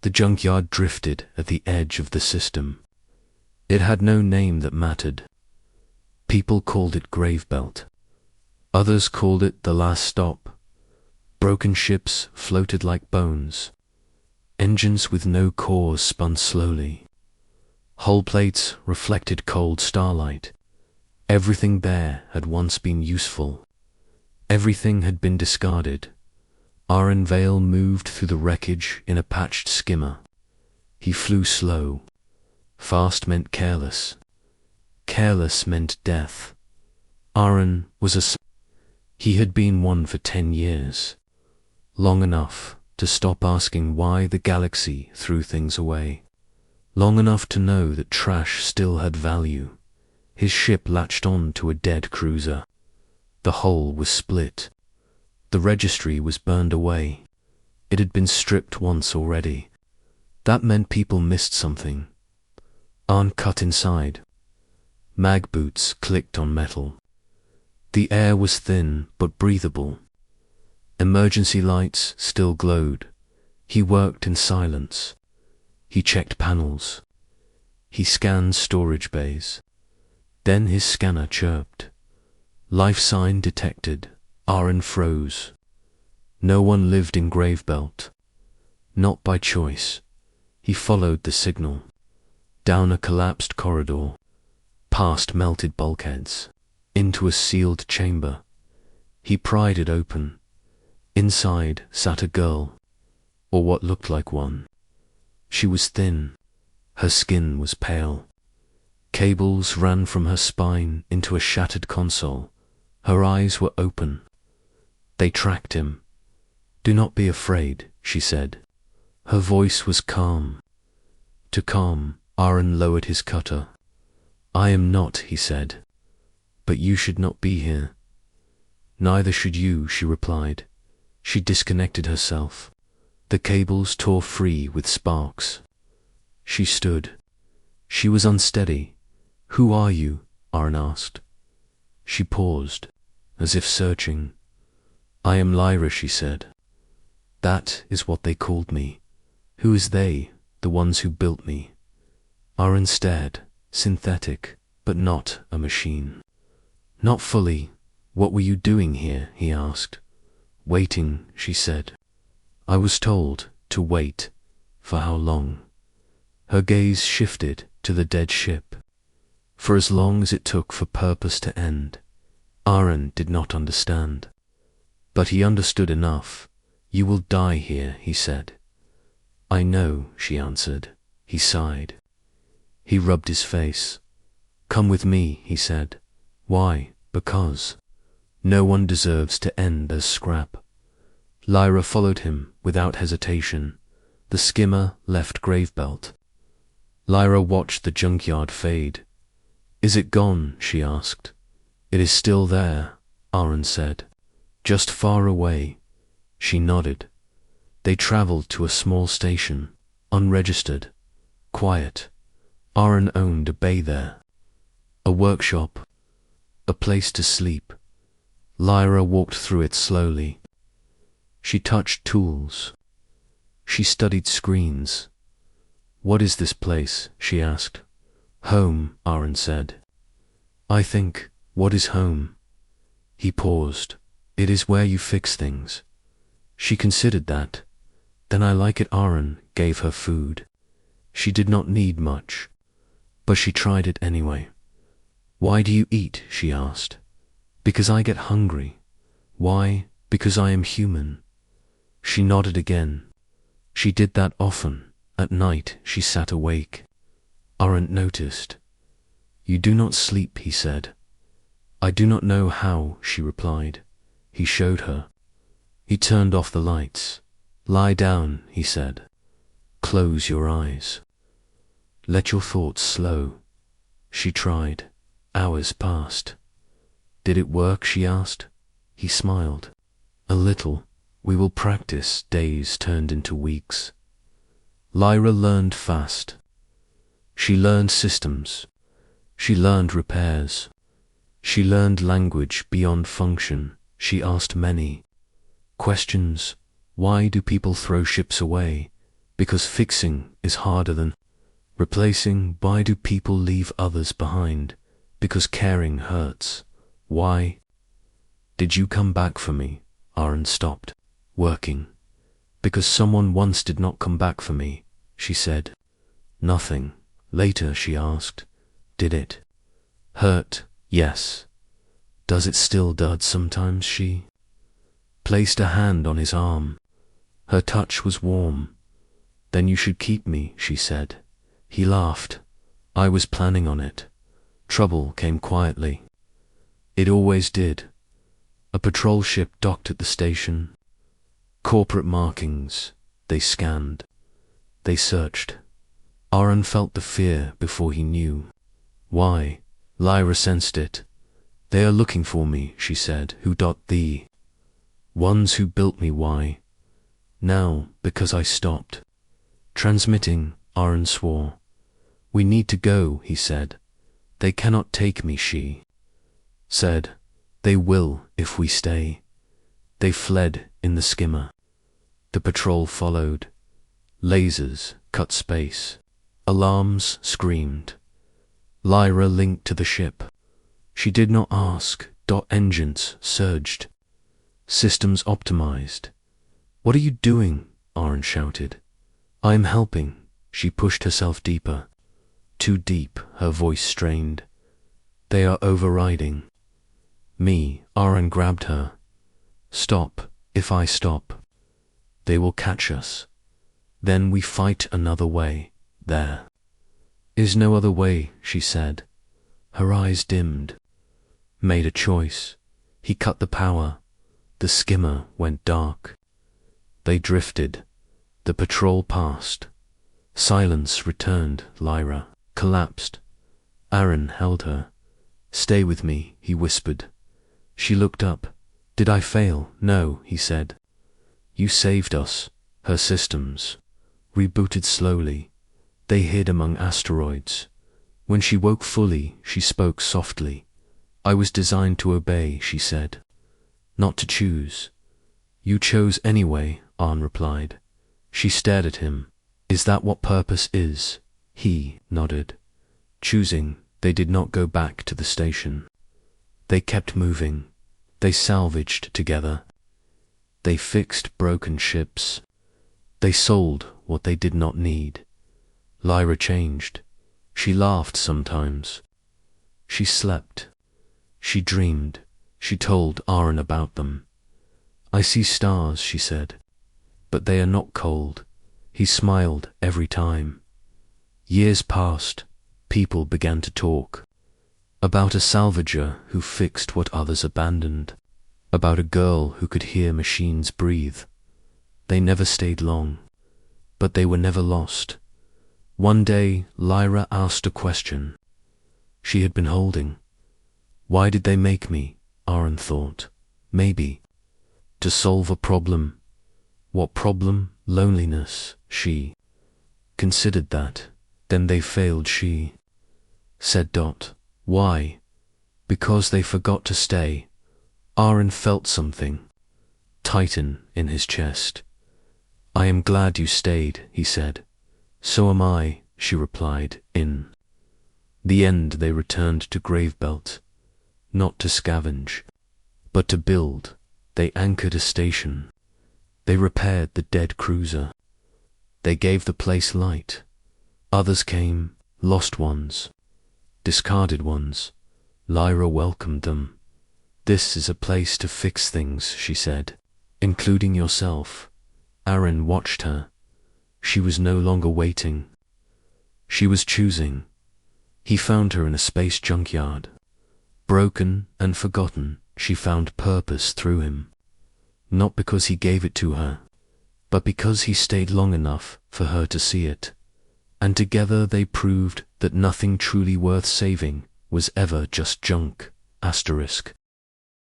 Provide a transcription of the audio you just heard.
The junkyard drifted at the edge of the system. It had no name that mattered. People called it Gravebelt. Others called it the last stop. Broken ships floated like bones. Engines with no cores spun slowly. Hull plates reflected cold starlight. Everything there had once been useful. Everything had been discarded. Aaron Vale moved through the wreckage in a patched skimmer. He flew slow. Fast meant careless. Careless meant death. Aaron was he had been one for 10 years. Long enough to stop asking why the galaxy threw things away. Long enough to know that trash still had value. His ship latched on to a dead cruiser. The hull was split. The registry was burned away. It had been stripped once already. That meant people missed something. Arn cut inside. Mag boots clicked on metal. The air was thin but breathable. Emergency lights still glowed. He worked in silence. He checked panels. He scanned storage bays. Then his scanner chirped. Life sign detected. Aaron froze. No one lived in Gravebelt. Not by choice. He followed the signal. Down a collapsed corridor. Past melted bulkheads. Into a sealed chamber. He pried it open. Inside sat a girl, or what looked like one. She was thin. Her skin was pale. Cables ran from her spine into a shattered console. Her eyes were open. They tracked him. "Do not be afraid," she said. Her voice was calm. To calm, Aaron lowered his cutter. "I am not," he said. "But you should not be here." "Neither should you," she replied. She disconnected herself. The cables tore free with sparks. She stood. She was unsteady. "Who are you?" Aaron asked. She paused, as if searching. "I am Lyra," she said. "That is what they called me." "Who is they, the ones who built me?" Aaron stared, synthetic, but not a machine. "Not fully. What were you doing here?" he asked. "Waiting," she said. "I was told to wait. For how long?" Her gaze shifted to the dead ship. For as long as it took for purpose to end. Aaron did not understand. But he understood enough. "You will die here," he said. "I know," she answered. He sighed. He rubbed his face. "Come with me," he said. "Why?" "Because no one deserves to end as scrap." Lyra followed him without hesitation. The skimmer left Gravebelt. Lyra watched the junkyard fade. "Is it gone?" she asked. "It is still there," Aaron said. "Just far away." She nodded. They traveled to a small station, unregistered, quiet. Aaron owned a bay there. A workshop. A place to sleep. Lyra walked through it slowly. She touched tools. She studied screens. "What is this place?" she asked. "Home," Aaron said. "I think, what is home?" He paused. "It is where you fix things." She considered that. "Then I like it." Aaron gave her food. She did not need much, but she tried it anyway. "Why do you eat?" she asked. "Because I get hungry." "Why?" "Because I am human." She nodded again. She did that often. At night she sat awake. Aaron noticed. "You do not sleep," he said. "I do not know how," she replied. He showed her. He turned off the lights. "Lie down," he said. "Close your eyes. Let your thoughts slow." She tried. Hours passed. "Did it work?" she asked. He smiled. "A little. We will practice." Days turned into weeks. Lyra learned fast. She learned systems. She learned repairs. She learned language beyond function. She asked many questions. Why do people throw ships away? Because fixing is harder than replacing. Why do people leave others behind? Because caring hurts. Why did you come back for me? Aaron stopped working. Because someone once did not come back for me, she said. Nothing. Later she asked, did it hurt? Yes. Does it still dud sometimes? She placed a hand on his arm. Her touch was warm. Then you should keep me, she said. He laughed. I was planning on it. Trouble came quietly. It always did. A patrol ship docked at the station. Corporate markings. They scanned. They searched. Aaron felt the fear before he knew. Why? Lyra sensed it. They are looking for me, she said. Who? The ones who built me. Why? Now, because I stopped transmitting, Aaron swore. We need to go, he said. They cannot take me, she said. They will if we stay. They fled in the skimmer. The patrol followed. Lasers cut space. Alarms screamed. Lyra linked to the ship. She did not ask. Engines surged. Systems optimized. What are you doing? Aaron shouted. I am helping. She pushed herself deeper. Too deep, her voice strained. They are overriding me. Aaron grabbed her. Stop. If I stop, they will catch us. Then we fight another way. There is no other way, she said. Her eyes dimmed. Made a choice. He cut the power. The skimmer went dark. They drifted. The patrol passed. Silence returned. Lyra collapsed. Aaron held her. Stay with me, he whispered. She looked up. Did I fail? No, he said. You saved us. Her systems rebooted slowly. They hid among asteroids. When she woke fully, she spoke softly. I was designed to obey, she said. Not to choose. You chose anyway, Aaron replied. She stared at him. Is that what purpose is? He nodded. Choosing, they did not go back to the station. They kept moving. They salvaged together. They fixed broken ships. They sold what they did not need. Lyra changed. She laughed sometimes. She slept. She dreamed. She told Aaron about them. I see stars, she said. But they are not cold. He smiled every time. Years passed. People began to talk. About a salvager who fixed what others abandoned. About a girl who could hear machines breathe. They never stayed long. But they were never lost. One day, Lyra asked a question she had been holding. Why did they make me? Aaron thought. Maybe to solve a problem. What problem? Loneliness. She considered that. Then they failed, she said. Why? Because they forgot to stay. Aaron felt something tighten in his chest. I am glad you stayed, he said. So am I, she replied. In the end they returned to Gravebelt, not to scavenge, but to build. They anchored a station. They repaired the dead cruiser. They gave the place light. Others came, lost ones, discarded ones. Lyra welcomed them. This is a place to fix things, she said, including yourself. Aaron watched her. She was no longer waiting. She was choosing. He found her in a space junkyard. Broken and forgotten, she found purpose through him. Not because he gave it to her, but because he stayed long enough for her to see it. And together they proved that nothing truly worth saving was ever just junk. Asterisk.